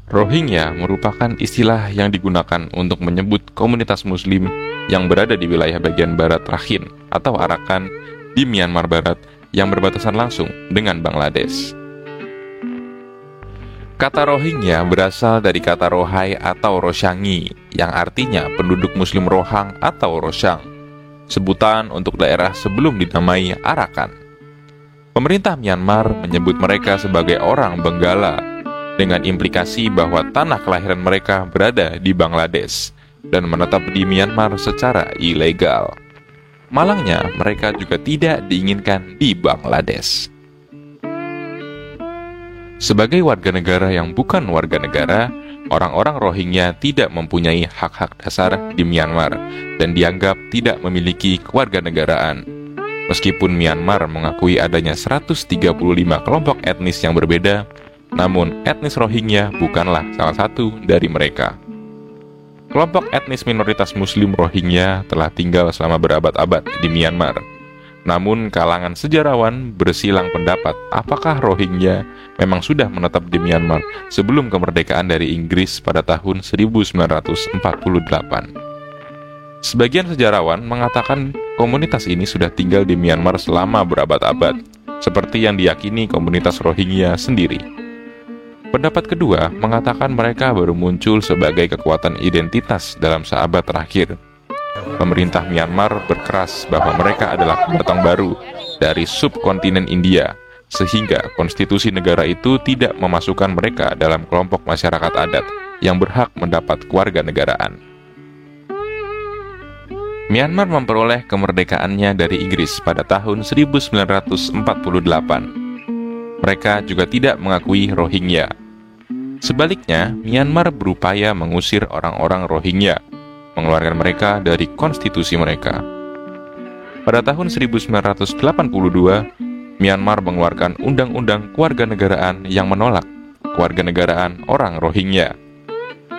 Rohingya merupakan istilah yang digunakan untuk menyebut komunitas Muslim yang berada di wilayah bagian barat Rakhine atau Arakan di Myanmar Barat yang berbatasan langsung dengan Bangladesh. Kata Rohingya berasal dari kata Rohai atau Roshangi yang artinya penduduk Muslim Rohang atau Roshang, sebutan untuk daerah sebelum dinamai Arakan. Pemerintah Myanmar menyebut mereka sebagai orang Benggala dengan implikasi bahwa tanah kelahiran mereka berada di Bangladesh dan menetap di Myanmar secara ilegal. Malangnya, mereka juga tidak diinginkan di Bangladesh. Sebagai warga negara yang bukan warga negara, orang-orang Rohingya tidak mempunyai hak-hak dasar di Myanmar dan dianggap tidak memiliki kewarganegaraan. Meskipun Myanmar mengakui adanya 135 kelompok etnis yang berbeda, namun etnis Rohingya bukanlah salah satu dari mereka. Kelompok etnis minoritas Muslim Rohingya telah tinggal selama berabad-abad di Myanmar. Namun kalangan sejarawan bersilang pendapat apakah Rohingya memang sudah menetap di Myanmar sebelum kemerdekaan dari Inggris pada tahun 1948. Sebagian sejarawan mengatakan komunitas ini sudah tinggal di Myanmar selama berabad-abad, seperti yang diyakini komunitas Rohingya sendiri. Pendapat kedua mengatakan mereka baru muncul sebagai kekuatan identitas dalam seabad terakhir. Pemerintah Myanmar berkeras bahwa mereka adalah pendatang baru dari subkontinen India, sehingga konstitusi negara itu tidak memasukkan mereka dalam kelompok masyarakat adat yang berhak mendapat kewarganegaraan. Myanmar memperoleh kemerdekaannya dari Inggris pada tahun 1948. Mereka juga tidak mengakui Rohingya. Sebaliknya, Myanmar berupaya mengusir orang-orang Rohingya, mengeluarkan mereka dari konstitusi mereka. Pada tahun 1982, Myanmar mengeluarkan undang-undang kewarganegaraan yang menolak kewarganegaraan orang Rohingya.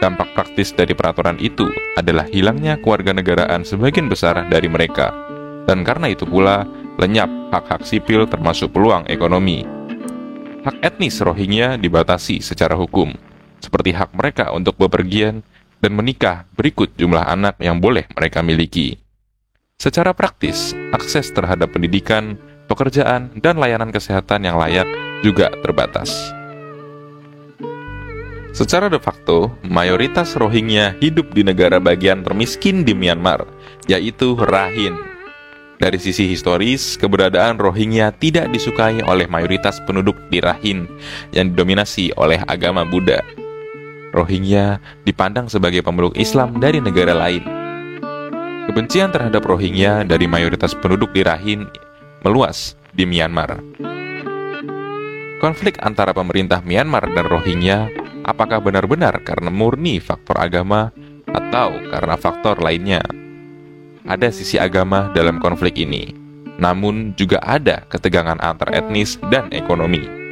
Dampak praktis dari peraturan itu adalah hilangnya kewarganegaraan sebagian besar dari mereka, dan karena itu pula lenyap hak-hak sipil termasuk peluang ekonomi. Hak etnis Rohingya dibatasi secara hukum, seperti hak mereka untuk bepergian dan menikah berikut jumlah anak yang boleh mereka miliki. Secara praktis, akses terhadap pendidikan, pekerjaan, dan layanan kesehatan yang layak juga terbatas. Secara de facto, mayoritas Rohingya hidup di negara bagian termiskin di Myanmar, yaitu Rakhine. Dari sisi historis, keberadaan Rohingya tidak disukai oleh mayoritas penduduk di Rakhine yang didominasi oleh agama Buddha. Rohingya dipandang sebagai pemeluk Islam dari negara lain. Kebencian terhadap Rohingya dari mayoritas penduduk di Rakhine meluas di Myanmar. Konflik antara pemerintah Myanmar dan Rohingya apakah benar-benar karena murni faktor agama atau karena faktor lainnya? Ada sisi agama dalam konflik ini, namun juga ada ketegangan antar etnis dan ekonomi.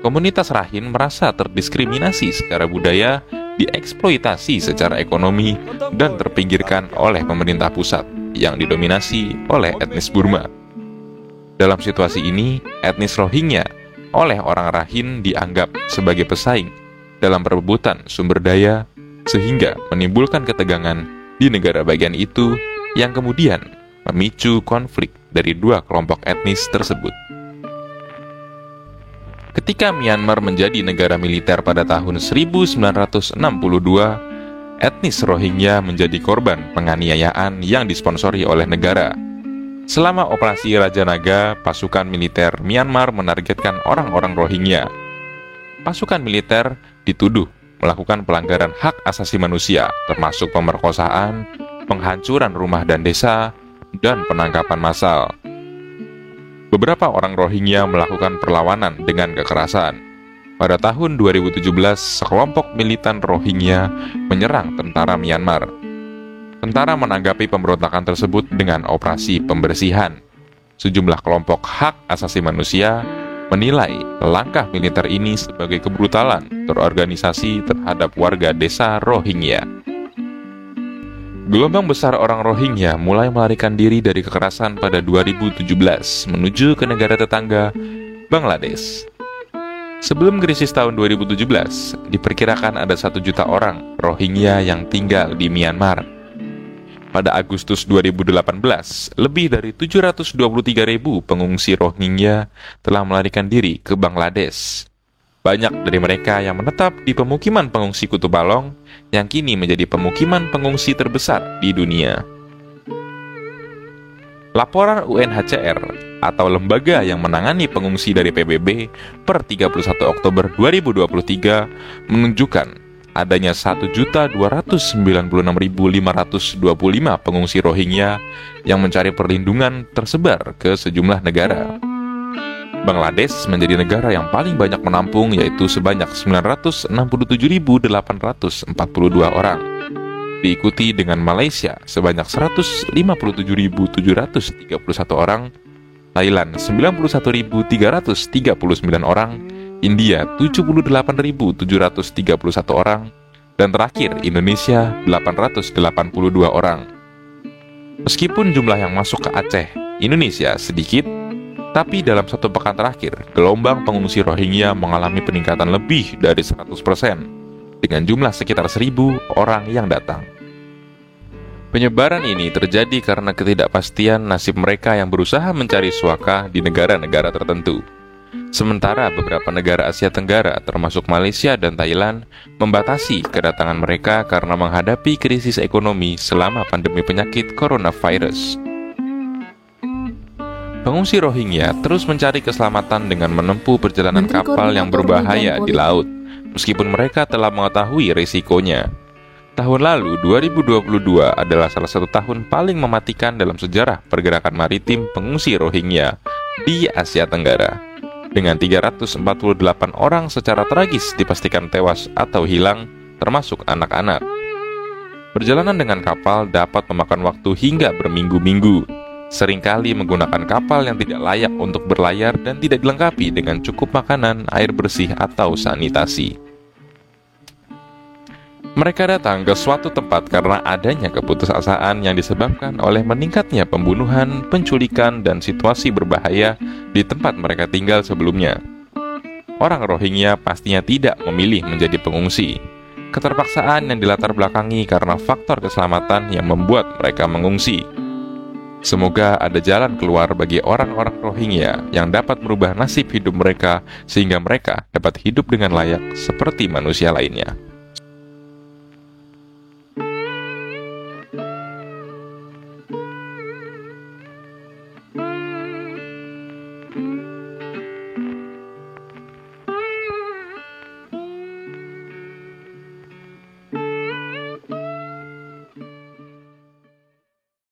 Komunitas Rakhine merasa terdiskriminasi secara budaya, dieksploitasi secara ekonomi, dan terpinggirkan oleh pemerintah pusat yang didominasi oleh etnis Burma. Dalam situasi ini, etnis Rohingya oleh orang Rakhine dianggap sebagai pesaing dalam perebutan sumber daya, sehingga menimbulkan ketegangan di negara bagian itu yang kemudian memicu konflik dari dua kelompok etnis tersebut. Ketika Myanmar menjadi negara militer pada tahun 1962, etnis Rohingya menjadi korban penganiayaan yang disponsori oleh negara. Selama operasi Raja Naga, pasukan militer Myanmar menargetkan orang-orang Rohingya. Pasukan militer dituduh melakukan pelanggaran hak asasi manusia, termasuk pemerkosaan, penghancuran rumah dan desa, dan penangkapan massal. Beberapa orang Rohingya melakukan perlawanan dengan kekerasan. Pada tahun 2017, sekelompok militan Rohingya menyerang tentara Myanmar. Tentara menanggapi pemberontakan tersebut dengan operasi pembersihan. Sejumlah kelompok hak asasi manusia menilai langkah militer ini sebagai kebrutalan terorganisasi terhadap warga desa Rohingya. Gelombang besar orang Rohingya mulai melarikan diri dari kekerasan pada 2017 menuju ke negara tetangga, Bangladesh. Sebelum krisis tahun 2017, diperkirakan ada 1 juta orang Rohingya yang tinggal di Myanmar. Pada Agustus 2018, lebih dari 723.000 pengungsi Rohingya telah melarikan diri ke Bangladesh. Banyak dari mereka yang menetap di pemukiman pengungsi Kutub Balong yang kini menjadi pemukiman pengungsi terbesar di dunia. Laporan UNHCR atau lembaga yang menangani pengungsi dari PBB per 31 Oktober 2023 menunjukkan adanya 1.296.525 pengungsi Rohingya yang mencari perlindungan tersebar ke sejumlah negara. Bangladesh menjadi negara yang paling banyak menampung, yaitu sebanyak 967.842 orang. Diikuti dengan Malaysia sebanyak 157.731 orang, Thailand 91.339 orang, India 78.731 orang, dan terakhir Indonesia 882 orang. Meskipun jumlah yang masuk ke Aceh, Indonesia sedikit, tapi dalam 1 pekan terakhir, gelombang pengungsi Rohingya mengalami peningkatan lebih dari 100%, dengan jumlah sekitar 1.000 orang yang datang. Penyebaran ini terjadi karena ketidakpastian nasib mereka yang berusaha mencari suaka di negara-negara tertentu. Sementara beberapa negara Asia Tenggara, termasuk Malaysia dan Thailand, membatasi kedatangan mereka karena menghadapi krisis ekonomi selama pandemi penyakit coronavirus. Pengungsi Rohingya terus mencari keselamatan dengan menempuh perjalanan kapal yang berbahaya di laut, meskipun mereka telah mengetahui risikonya. Tahun lalu, 2022 adalah salah satu tahun paling mematikan dalam sejarah pergerakan maritim pengungsi Rohingya di Asia Tenggara. Dengan 348 orang secara tragis dipastikan tewas atau hilang, termasuk anak-anak. Perjalanan dengan kapal dapat memakan waktu hingga berminggu-minggu. Seringkali menggunakan kapal yang tidak layak untuk berlayar dan tidak dilengkapi dengan cukup makanan, air bersih, atau sanitasi. Mereka datang ke suatu tempat karena adanya keputusasaan yang disebabkan oleh meningkatnya pembunuhan, penculikan, dan situasi berbahaya di tempat mereka tinggal sebelumnya. Orang Rohingya pastinya tidak memilih menjadi pengungsi. Keterpaksaan yang dilatar belakangi karena faktor keselamatan yang membuat mereka mengungsi. Semoga ada jalan keluar bagi orang-orang Rohingya yang dapat merubah nasib hidup mereka sehingga mereka dapat hidup dengan layak seperti manusia lainnya.